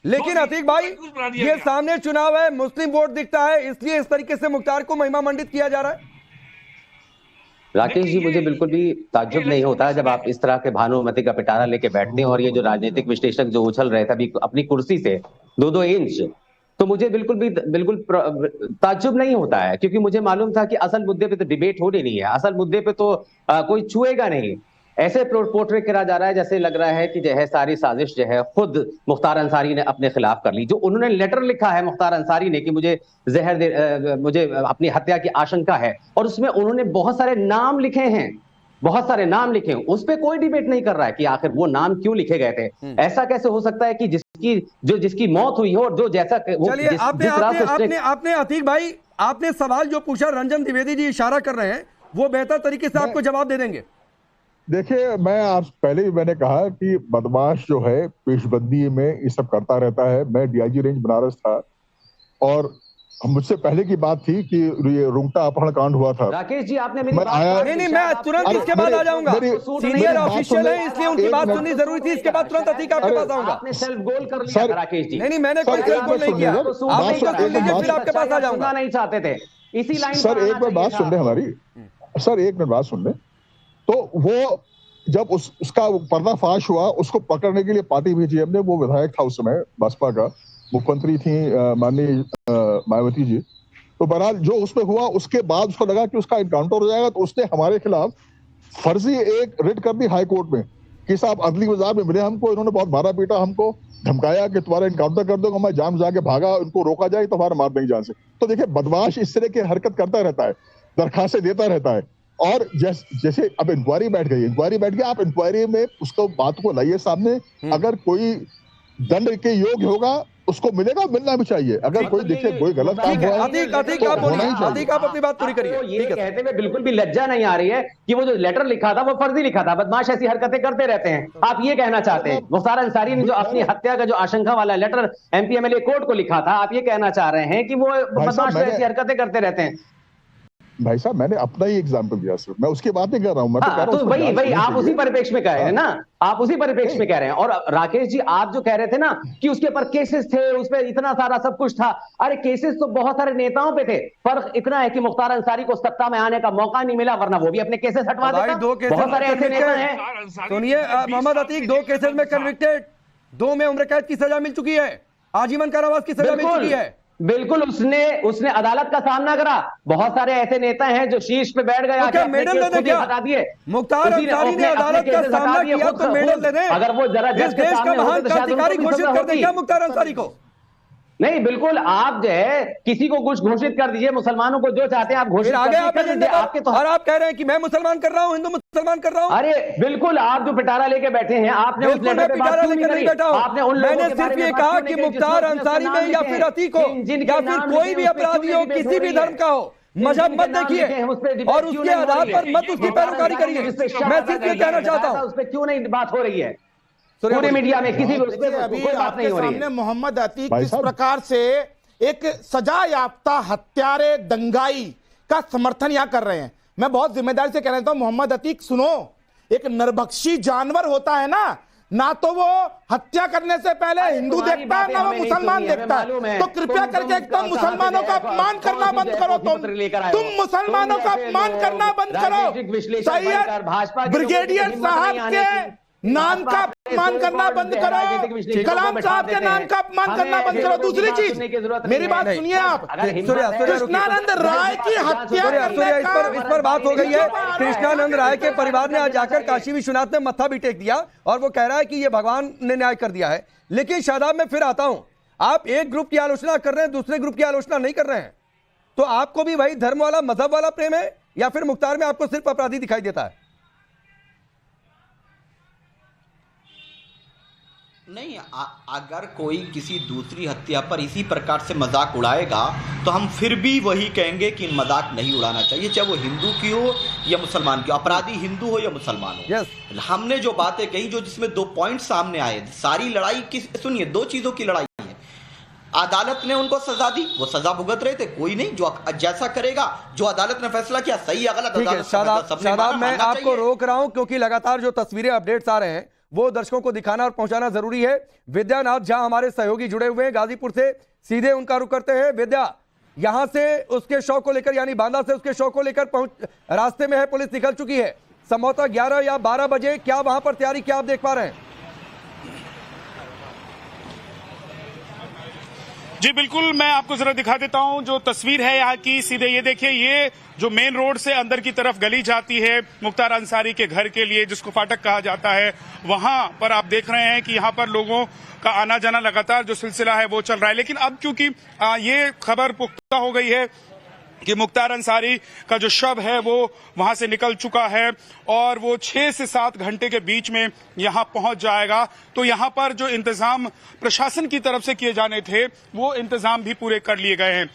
लेकिन अतीक भाई, ये सामने चुनाव है, मुस्लिम वोट दिखता है, इसलिए इस तरीके से मुख्तार को महिमा मंडित किया जा रहा है। राकेश जी, मुझे बिल्कुल भी ताज्जुब नहीं होता जब आप इस तरह के भानुमति का पिटारा लेके बैठते हैं और ये जो राजनीतिक विश्लेषक जो उछल रहे थे अभी अपनी कुर्सी से 2-2 इंच, तो मुझे बिल्कुल ताज्जुब नहीं होता है, क्योंकि मुझे मालूम था कि असल मुद्दे पे तो डिबेट होनी नहीं है, असल मुद्दे पे तो कोई छुएगा नहीं। ऐसे पोर्ट्रेट करा जा रहा है जैसे लग रहा है कि जो है सारी साजिश जो है खुद मुख्तार अंसारी ने अपने खिलाफ कर ली। जो उन्होंने लेटर लिखा है मुख्तार अंसारी ने कि मुझे अपनी हत्या की आशंका है, और उसमें उन्होंने बहुत सारे नाम लिखे हैं, बहुत सारे नाम लिखे हैं, उस पर कोई डिबेट नहीं कर रहा है कि आखिर वो नाम क्यों लिखे गए थे। ऐसा कैसे हो सकता है कि जिसकी मौत हुई हो और जो जैसा चलिए, आपने अतीक भाई, आपने सवाल जो पूछा, रंजन द्विवेदी जी इशारा कर रहे हैं, वो बेहतर तरीके से आपको जवाब दे देंगे। देखिए, मैं आप पहले भी मैंने कहा कि बदमाश जो है पेशबंदी में ये सब करता रहता है। मैं डीआईजी रेंज बनारस था और मुझसे पहले की बात थी कि ये रुंगटा अपहरण कांड हुआ था। राकेश जी, आपने मेरी बात नहीं, मैं तुरंत इसके बाद आ जाऊंगा। सीनियर ऑफिशियल है, इसलिए उनकी बात सुननी जरूरी थी। इसके बाद तुरंत अतीक आपके पास आऊंगा। आपने सेल्फ गोल कर लिया राकेश जी। नहीं, मैंने कोई सेल्फ गोल नहीं किया। आप इसको सुन लीजिए, फिर आपके पास आ जाऊंगा। नहीं चाहते थे इसी लाइन। सर एक मिनट बात सुन ले हमारी, सर एक मिनट बात सुन ले। तो वो जब उसका पर्दाफाश हुआ, उसको पकड़ने के लिए पार्टी भेजी हमने। वो विधायक था उस समय, बसपा का, मुख्यमंत्री थी माननीय मायावती जी। तो बहरहाल जो उसमें हुआ, उसके बाद उसको लगा कि उसका एनकाउंटर हो जाएगा, तो उसने हमारे खिलाफ फर्जी एक रिट कर दी हाई कोर्ट में कि साहब अदली बाजार में मिले हमको, इन्होंने बहुत मारा पीटा, हमको धमकाया कि तुम्हारा एनकाउंटर कर दूंगा। मैं जाम जाके भागा, उनको रोका जाए तो हमारा मार देंगे जान से। तो देखिए, बदमाश इस तरह की हरकत करता रहता है, दरखास्तें देता रहता है। और जैसे अब इंक्वायरी बैठ गई, आप इंक्वायरी में उसको बात को लाइए सामने। अगर कोई दंड के योग्य होगा उसको मिलेगा, मिलना भी चाहिए। अगर कोई देखे कोई गलत काम हुआ है, आप अपनी बात पूरी करिए। ये कहते हुए बिल्कुल भी लज्जा नहीं आ रही है कि वो जो लेटर लिखा था वो फर्जी लिखा था। बदमाश ऐसी हरकतें करते रहते हैं। आप ये कहना चाहते हैं मुख्तार अंसारी ने जो अपनी हत्या का जो आशंका वाला लेटर एमपीएमएलए कोर्ट को लिखा था, आप ये कहना चाह रहे हैं कि वो बदमाश ऐसी हरकतें करते रहते हैं? भाई साहब, मैंने अपना ही एग्जाम्पल दिया सर, मैं उसकी बात नहीं कर रहा हूं। मैं तो कह रहा हूं वही आप उसी परिप्रेक्ष्य में कह रहे हैं ना, आप उसी परिप्रेक्ष्य में कह रहे हैं। और राकेश जी, आप जो कह रहे थे ना कि उसके ऊपर केसेस थे, उस पर इतना सारा सब कुछ था, अरे केसेस तो बहुत सारे नेताओं पे थे। फर्क इतना है कि मुख्तार अंसारी को सत्ता में आने का मौका नहीं मिला, वरना वो भी अपने केसेस हटवा देता। बहुत सारे ऐसे नेता हैं। सुनिए मोहम्मद अतीक, 2 केसेस में कन्विक्टेड, 2 में उम्र कैद की सजा मिल चुकी है, आजीवन कारावास की सजा मिल चुकी है। बिल्कुल, उसने अदालत का सामना करा। बहुत सारे ऐसे नेता हैं जो शीर्ष पे बैठ गए, तो मेडल दे दे, हटा दिए। मुख्तार अंसारी ने अदालत का सामना किया तो मेडल दे दे। अगर वो जरा इस देश का महान क्रांतिकारी घोषित कर दे क्या मुख्तार अंसारी को? नहीं, बिल्कुल, आप जो है किसी को कुछ घोषित कर दीजिए, मुसलमानों को जो चाहते हैं आप घोषित आगे आपके तो। और आप कह रहे हैं कि मैं मुसलमान कर रहा हूं, हिंदू मुसलमान कर रहा हूं। अरे बिल्कुल, आप जो पिटारा लेके बैठे हैं, आपने उस लेटर पे बात क्यों नहीं करी? आपने मैंने सिर्फ ये कहा कि मुख्तार अंसारी में या फिर अतीक हो या फिर कोई भी अपराधी हो, किसी भी धर्म का हो, मजहब मत देखिए और उसके आधार पर मत उसकी पैरोकारी करिए। मैं सिर्फ ये कहना चाहता हूं। उस पर क्यों नहीं बात हो रही है पूरे मीडिया में? किसी भी अभी आपके सामने मोहम्मद अतीक किस प्रकार से एक सजा याफ्ता हत्यारे दंगाई का समर्थन यहाँ कर रहे हैं। मैं बहुत जिम्मेदारी से कहना चाहता हूं, मोहम्मद अतीक सुनो, एक नरभक्षी जानवर होता है ना तो वो हत्या करने से पहले हिंदू देखता है, ना वो मुसलमान देखता है। तो कृपया करके एकदम मुसलमानों का अपमान करना बंद करो। तुम मुसलमानों का अपमान करना बंद करो। सैयद ब्रिगेडियर साहब के नाम का अपमान करना बंद करो, कलाम साहब के नाम का अपमान करना बंद करो। दूसरी चीज, मेरी बात सुनिए आप, कृष्णानंद राय की हत्या इस पर बात हो गई है। कृष्णानंद राय के परिवार ने आज जाकर काशी विश्वनाथ में मत्था भी टेक दिया और वो कह रहा है कि ये भगवान ने न्याय कर दिया है। लेकिन शादाब, मैं फिर आता हूं, आप एक ग्रुप की आलोचना कर रहे हैं, दूसरे ग्रुप की आलोचना नहीं कर रहे हैं। तो आपको भी वही धर्म वाला, मजहब वाला प्रेम है या फिर मुख्तार में आपको सिर्फ अपराधी दिखाई देता है? नहीं, अगर कोई किसी दूसरी हत्या पर इसी प्रकार से मजाक उड़ाएगा तो हम फिर भी वही कहेंगे कि मजाक नहीं उड़ाना चाहिए, चाहे वो हिंदू की हो या मुसलमान की हो, अपराधी हिंदू हो या मुसलमान हो। हमने जो बातें कही, जो जिसमें 2 पॉइंट सामने आए, सारी लड़ाई की, सुनिए, 2 चीजों की लड़ाई है। अदालत ने उनको सजा दी, वो सजा भुगत रहे थे, कोई नहीं, जो जैसा करेगा, जो अदालत ने फैसला किया सही या गलत, शादाब, मैं आपको रोक रहा हूं क्योंकि लगातार जो तस्वीरें अपडेट्स आ रहे हैं वो दर्शकों को दिखाना और पहुंचाना जरूरी है। विद्यानाथ झा हमारे सहयोगी जुड़े हुए हैं गाजीपुर से, सीधे उनका रुख करते हैं। विद्या, यहां से उसके शव को लेकर यानी बांदा से उसके शव को लेकर रास्ते में है, पुलिस निकल चुकी है। संभवतः 11 या 12 बजे क्या वहां पर तैयारी क्या आप देख पा रहे हैं? जी बिल्कुल, मैं आपको जरा दिखा देता हूं जो तस्वीर है यहाँ की। सीधे ये देखिए, ये जो मेन रोड से अंदर की तरफ गली जाती है मुख्तार अंसारी के घर के लिए, जिसको फाटक कहा जाता है, वहां पर आप देख रहे हैं कि यहाँ पर लोगों का आना जाना लगातार जो सिलसिला है वो चल रहा है। लेकिन अब क्योंकि ये खबर पुख्ता हो गई है कि मुख्तार अंसारी का जो शव है वो वहां से निकल चुका है और वो 6 से 7 घंटे के बीच में यहां पहुंच जाएगा, तो यहां पर जो इंतजाम प्रशासन की तरफ से किए जाने थे वो इंतजाम भी पूरे कर लिए गए हैं।